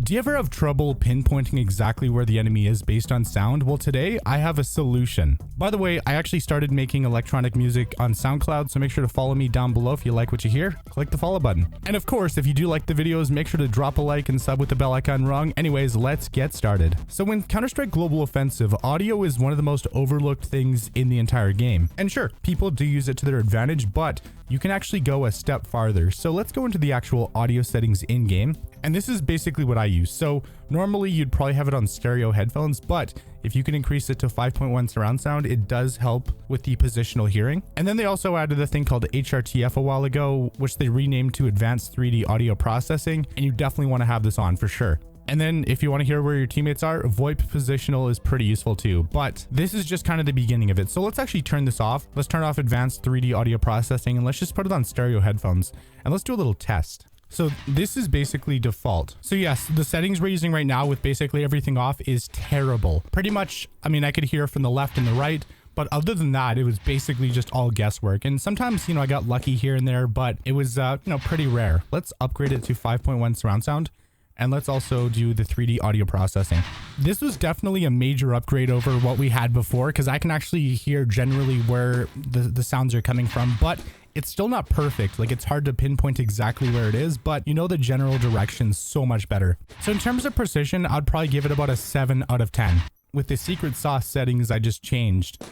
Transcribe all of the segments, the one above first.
Do you ever have trouble pinpointing exactly where the enemy is based on sound? Well, today I have a solution. By the way, I actually started making electronic music on SoundCloud, so make sure to follow me down below if you like what you hear. Click the follow button. And of course, if you do like the videos, make sure to drop a like and sub with the bell icon rung. Anyways, let's get started. So in Counter-Strike Global Offensive, audio is one of the most overlooked things in the entire game. And sure, people do use it to their advantage, but you can actually go a step farther. So let's go into the actual audio settings in game. And this is basically what I use. So normally you'd probably have it on stereo headphones, but if you can increase it to 5.1 surround sound, it does help with the positional hearing. And then they also added a thing called HRTF a while ago, which they renamed to Advanced 3D Audio Processing. And you definitely want to have this on for sure. And then if you want to hear where your teammates are, VoIP positional is pretty useful too, but this is just kind of the beginning of it. So let's actually turn this off. Let's turn off Advanced 3D Audio Processing and let's just put it on stereo headphones and let's do a little test. So this is basically default. So yes, the settings we're using right now with basically everything off is terrible. Pretty much, I mean, I could hear from the left and the right, but other than that, it was basically just all guesswork. And sometimes, I got lucky here and there, but it was, pretty rare. Let's upgrade it to 5.1 surround sound. And let's also do the 3D audio processing. This was definitely a major upgrade over what we had before, because I can actually hear generally where the sounds are coming from, but it's still not perfect. Like, it's hard to pinpoint exactly where it is, but the general direction's so much better. So in terms of precision, I'd probably give it about a 7 out of 10. With the secret sauce settings I just changed,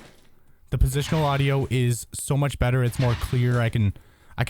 the positional audio is so much better. It's more clear. I can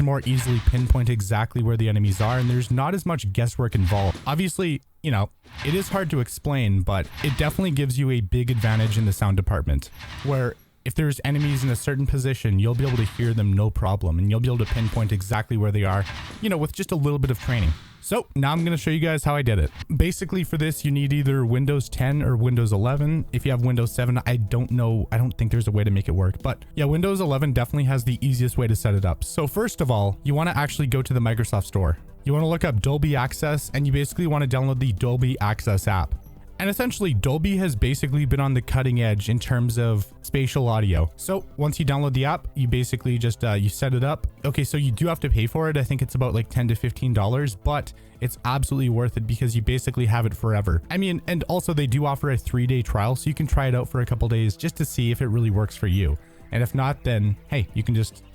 more easily pinpoint exactly where the enemies are, and there's not as much guesswork involved. Obviously, it is hard to explain, but it definitely gives you a big advantage in the sound department, where if there's enemies in a certain position, you'll be able to hear them no problem, and you'll be able to pinpoint exactly where they are, with just a little bit of training. So now I'm going to show you guys how I did it. Basically for this, you need either Windows 10 or Windows 11. If you have Windows 7, I don't think there's a way to make it work. But yeah, Windows 11 definitely has the easiest way to set it up. So first of all, you want to actually go to the Microsoft Store. You want to look up Dolby Access, and you basically want to download the Dolby Access app. And essentially, Dolby has basically been on the cutting edge in terms of spatial audio. So once you download the app, you basically just, you set it up. Okay, so you do have to pay for it. I think it's about like $10 to $15, but it's absolutely worth it because you basically have it forever. I mean, and also they do offer a 3-day trial, so you can try it out for a couple days just to see if it really works for you. And if not, then hey, you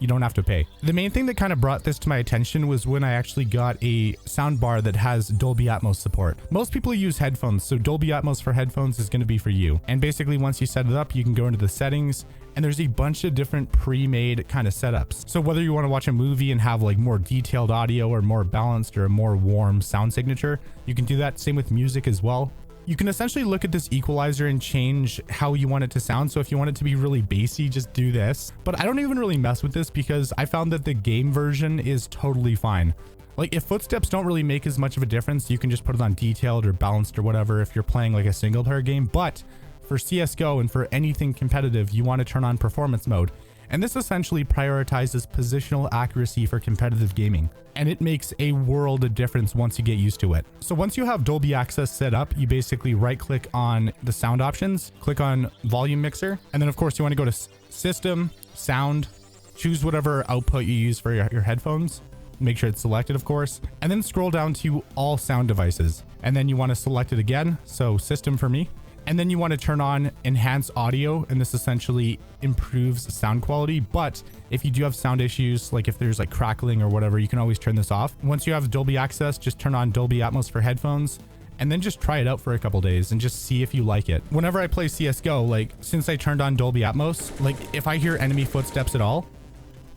don't have to pay. The main thing that kind of brought this to my attention was when I actually got a sound bar that has Dolby Atmos support. Most people use headphones, so Dolby Atmos for headphones is going to be for you. And basically once you set it up, you can go into the settings, and there's a bunch of different pre-made kind of setups. So whether you want to watch a movie and have like more detailed audio or more balanced or a more warm sound signature, you can do that. Same with music as well. You can essentially look at this equalizer and change how you want it to sound. So if you want it to be really bassy, just do this. But I don't even really mess with this because I found that the game version is totally fine. Like, if footsteps don't really make as much of a difference, you can just put it on detailed or balanced or whatever if you're playing like a single player game. But for CSGO and for anything competitive, you want to turn on performance mode. And this essentially prioritizes positional accuracy for competitive gaming. And it makes a world of difference once you get used to it. So once you have Dolby Access set up, you basically right click on the sound options, click on volume mixer. And then of course you want to go to system, sound, choose whatever output you use for your headphones. Make sure it's selected, of course, and then scroll down to all sound devices. And then you want to select it again. So system for me. And then you want to turn on enhance audio, and this essentially improves sound quality. But if you do have sound issues, like if there's like crackling or whatever, you can always turn this off. Once you have Dolby Access, just turn on Dolby Atmos for headphones, and then just try it out for a couple days and just see if you like it. Whenever I play CSGO, like since I turned on Dolby Atmos, like if I hear enemy footsteps at all,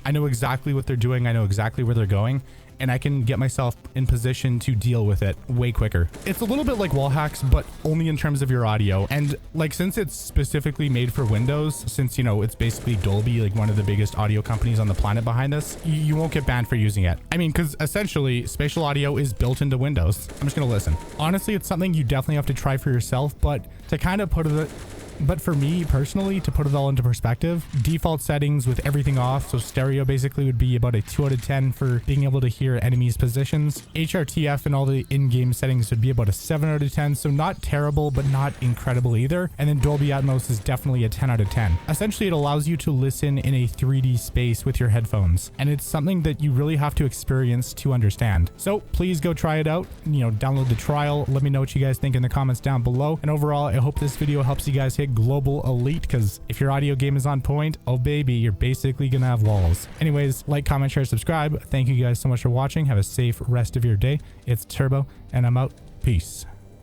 I know exactly what they're doing. I know exactly where they're going, and I can get myself in position to deal with it way quicker. It's a little bit like wall hacks, but only in terms of your audio. And like, since it's specifically made for Windows, since, it's basically Dolby, like one of the biggest audio companies on the planet behind this, you won't get banned for using it. I mean, because essentially spatial audio is built into Windows. I'm just going to listen. Honestly, it's something you definitely have to try for yourself, but to kind of put it But for me personally, to put it all into perspective, default settings with everything off, so stereo basically would be about a 2 out of 10 for being able to hear enemies' positions. HRTF and all the in-game settings would be about a 7 out of 10, so not terrible, but not incredible either. And then Dolby Atmos is definitely a 10 out of 10. Essentially, it allows you to listen in a 3D space with your headphones, and it's something that you really have to experience to understand. So please go try it out, download the trial. Let me know what you guys think in the comments down below. And overall, I hope this video helps you guys hit global elite, because if your audio game is on point, oh baby, you're basically gonna have walls. Anyways, like, comment, share, subscribe. Thank you guys so much for watching. Have a safe rest of your day. It's Turbo, and I'm out. Peace.